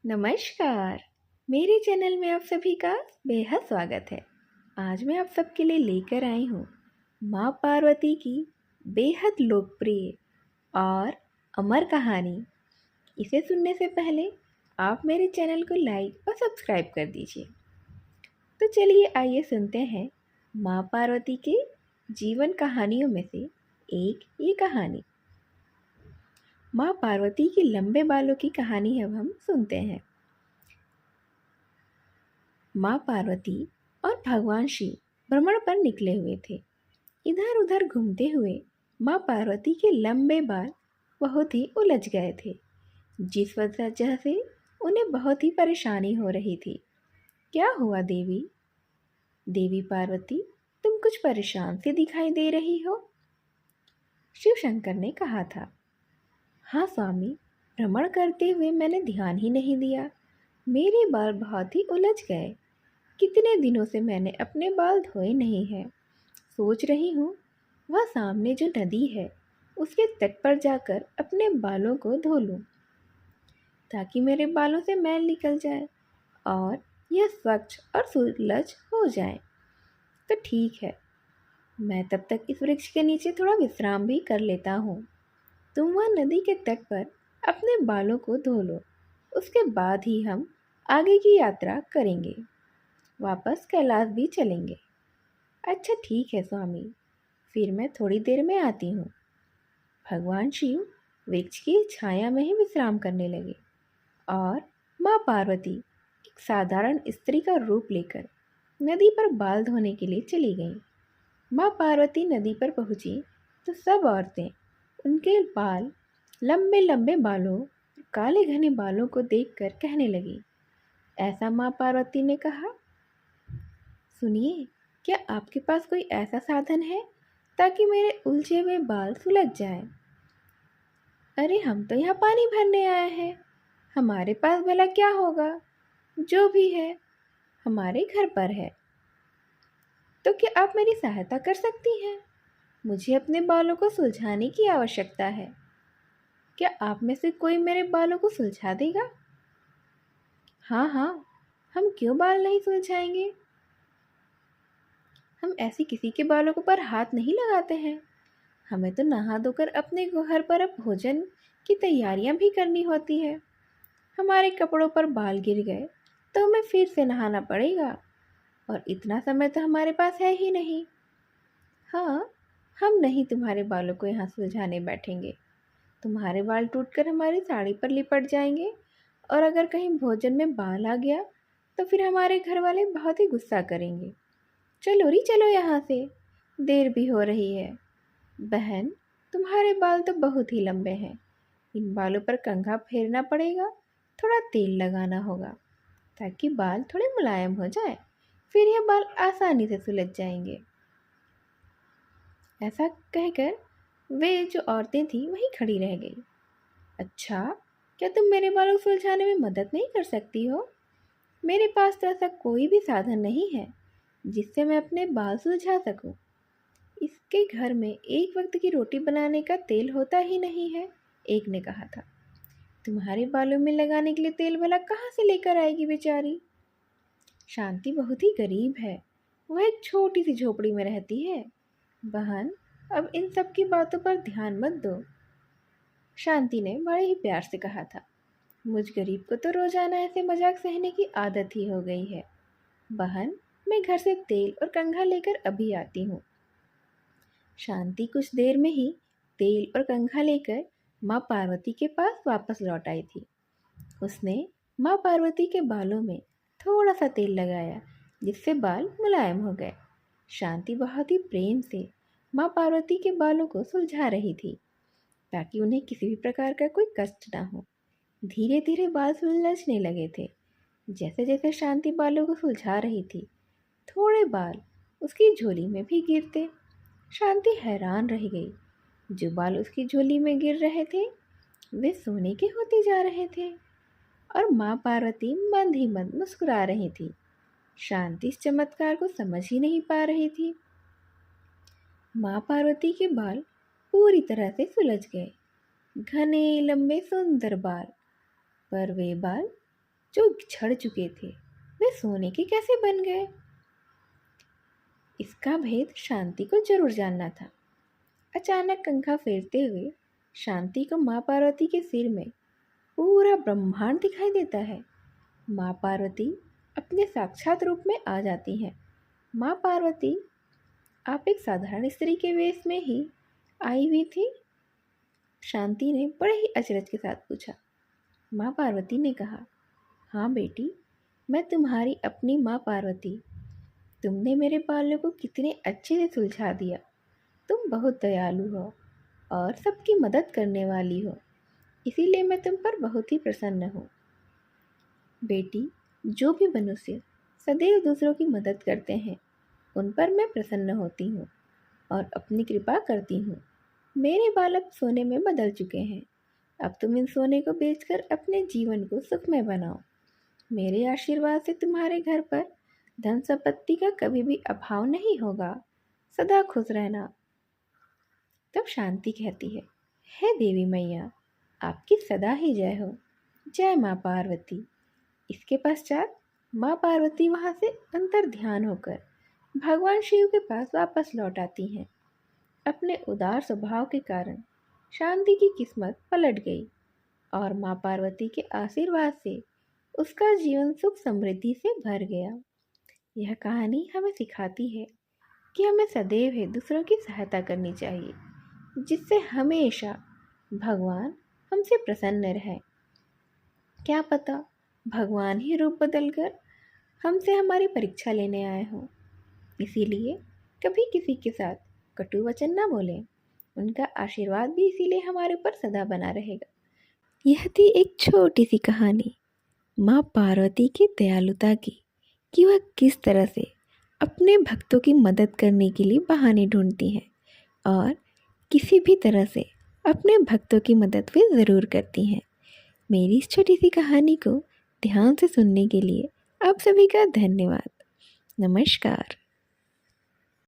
नमस्कार। मेरे चैनल में आप सभी का बेहद स्वागत है। आज मैं आप सबके लिए लेकर आई हूँ माँ पार्वती की बेहद लोकप्रिय और अमर कहानी। इसे सुनने से पहले आप मेरे चैनल को लाइक और सब्सक्राइब कर दीजिए। तो चलिए आइए सुनते हैं माँ पार्वती के जीवन कहानियों में से एक ये कहानी। माँ पार्वती की लंबे बालों की कहानी अब हम सुनते हैं। माँ पार्वती और भगवान शिव भ्रमण पर निकले हुए थे। इधर उधर घूमते हुए माँ पार्वती के लंबे बाल बहुत ही उलझ गए थे, जिस वजह से उन्हें बहुत ही परेशानी हो रही थी। क्या हुआ देवी? देवी पार्वती, तुम कुछ परेशान सी दिखाई दे रही हो, शिव शंकर ने कहा था। हाँ स्वामी, भ्रमण करते हुए मैंने ध्यान ही नहीं दिया। मेरे बाल बहुत ही उलझ गए। कितने दिनों से मैंने अपने बाल धोए नहीं हैं। सोच रही हूँ वह सामने जो नदी है उसके तट पर जाकर अपने बालों को धो लूँ, ताकि मेरे बालों से मैल निकल जाए और यह स्वच्छ और सुलझ हो जाए। तो ठीक है, मैं तब तक इस वृक्ष के नीचे थोड़ा विश्राम भी कर लेता हूँ। तुम वह नदी के तट पर अपने बालों को धो लो, उसके बाद ही हम आगे की यात्रा करेंगे। वापस कैलाश भी चलेंगे। अच्छा ठीक है स्वामी, फिर मैं थोड़ी देर में आती हूँ। भगवान शिव वृक्ष की छाया में ही विश्राम करने लगे और माँ पार्वती एक साधारण स्त्री का रूप लेकर नदी पर बाल धोने के लिए चली गईं। माँ पार्वती नदी पर पहुँची तो सब औरतें उनके बाल, लंबे लंबे बालों, काले घने बालों को देखकर कहने लगी। ऐसा माँ पार्वती ने कहा, सुनिए, क्या आपके पास कोई ऐसा साधन है ताकि मेरे उलझे हुए बाल सुलझ जाएं? अरे हम तो यहाँ पानी भरने आए हैं, हमारे पास भला क्या होगा? जो भी है हमारे घर पर है। तो क्या आप मेरी सहायता कर सकती हैं? मुझे अपने बालों को सुलझाने की आवश्यकता है। क्या आप में से कोई मेरे बालों को सुलझा देगा? हाँ हाँ, हम क्यों बाल नहीं सुलझाएंगे? हम ऐसी किसी के बालों पर हाथ नहीं लगाते हैं। हमें तो नहा धोकर अपने घर पर अब भोजन की तैयारियां भी करनी होती है। हमारे कपड़ों पर बाल गिर गए तो हमें फिर से नहाना पड़ेगा, और इतना समय तो हमारे पास है ही नहीं। हाँ, हम नहीं तुम्हारे बालों को यहाँ सुलझाने बैठेंगे। तुम्हारे बाल टूटकर हमारी साड़ी पर लिपट जाएंगे, और अगर कहीं भोजन में बाल आ गया तो फिर हमारे घर वाले बहुत ही गुस्सा करेंगे। चलो री चलो यहाँ से, देर भी हो रही है। बहन, तुम्हारे बाल तो बहुत ही लंबे हैं। इन बालों पर कंघा फेरना पड़ेगा, थोड़ा तेल लगाना होगा ताकि बाल थोड़े मुलायम हो जाए। फिर ये बाल आसानी से सुलझ जाएंगे। ऐसा कहकर वे जो औरतें थीं वहीं खड़ी रह गई। अच्छा, क्या तुम मेरे बालों को सुलझाने में मदद नहीं कर सकती हो? मेरे पास तो ऐसा कोई भी साधन नहीं है जिससे मैं अपने बाल सुलझा सकूं। इसके घर में एक वक्त की रोटी बनाने का तेल होता ही नहीं है, एक ने कहा था। तुम्हारे बालों में लगाने के लिए तेल भला कहाँ से लेकर आएगी बेचारी? शांति बहुत ही गरीब है, वह एक छोटी सी झोपड़ी में रहती है। बहन, अब इन सब की बातों पर ध्यान मत दो, शांति ने बड़े ही प्यार से कहा था। मुझ गरीब को तो रोजाना ऐसे मजाक सहने की आदत ही हो गई है। बहन, मैं घर से तेल और कंघा लेकर अभी आती हूँ। शांति कुछ देर में ही तेल और कंघा लेकर माँ पार्वती के पास वापस लौट आई थी। उसने माँ पार्वती के बालों में थोड़ा सा तेल लगाया, जिससे बाल मुलायम हो गए। शांति बहुत ही प्रेम से माँ पार्वती के बालों को सुलझा रही थी, ताकि उन्हें किसी भी प्रकार का कोई कष्ट ना हो। धीरे धीरे बाल सुलझने लगे थे। जैसे जैसे शांति बालों को सुलझा रही थी, थोड़े बाल उसकी झोली में भी गिरते। शांति हैरान रह गई। जो बाल उसकी झोली में गिर रहे थे वे सोने के होते जा रहे थे, और माँ पार्वती मंद ही मंद मुस्कुरा रही थी। शांति इस चमत्कार को समझ ही नहीं पा रही थी। माँ पार्वती के बाल पूरी तरह से सुलझ गए, घने लंबे सुंदर बाल। पर वे बाल जो झड़ चुके थे वे सोने के कैसे बन गए? इसका भेद शांति को जरूर जानना था। अचानक पंखा फेरते हुए शांति को माँ पार्वती के सिर में पूरा ब्रह्मांड दिखाई देता है। माँ पार्वती अपने साक्षात रूप में आ जाती हैं। माँ पार्वती, आप एक साधारण स्त्री के वेश में ही आई हुई थी? शांति ने बड़े ही अचरज के साथ पूछा। माँ पार्वती ने कहा, हाँ बेटी, मैं तुम्हारी अपनी माँ पार्वती। तुमने मेरे बालों को कितने अच्छे से सुलझा दिया। तुम बहुत दयालु हो और सबकी मदद करने वाली हो, इसीलिए मैं तुम पर बहुत ही प्रसन्न हूँ। बेटी, जो भी मनुष्य सदैव दूसरों की मदद करते हैं उन पर मैं प्रसन्न होती हूँ और अपनी कृपा करती हूँ। मेरे बाल अब सोने में बदल चुके हैं। अब तुम इन सोने को बेचकर अपने जीवन को सुखमय बनाओ। मेरे आशीर्वाद से तुम्हारे घर पर धन संपत्ति का कभी भी अभाव नहीं होगा। सदा खुश रहना। तब शांति कहती है, हे देवी मैया, आपकी सदा ही जय हो। जय माँ पार्वती। इसके पश्चात माँ पार्वती वहाँ से अंतर ध्यान होकर भगवान शिव के पास वापस लौट आती हैं। अपने उदार स्वभाव के कारण शांति की किस्मत पलट गई और माँ पार्वती के आशीर्वाद से उसका जीवन सुख समृद्धि से भर गया। यह कहानी हमें सिखाती है कि हमें सदैव ही दूसरों की सहायता करनी चाहिए, जिससे हमेशा भगवान हमसे प्रसन्न रहे। क्या पता भगवान ही रूप बदलकर हमसे हमारी परीक्षा लेने आए हों। इसीलिए कभी किसी के साथ कटु वचन न बोलें। उनका आशीर्वाद भी इसीलिए हमारे ऊपर सदा बना रहेगा। यह थी एक छोटी सी कहानी माँ पार्वती की दयालुता की, कि वह किस तरह से अपने भक्तों की मदद करने के लिए बहाने ढूंढती हैं और किसी भी तरह से अपने भक्तों की मदद भी ज़रूर करती हैं। मेरी इस छोटी सी कहानी को ध्यान से सुनने के लिए आप सभी का धन्यवाद। नमस्कार।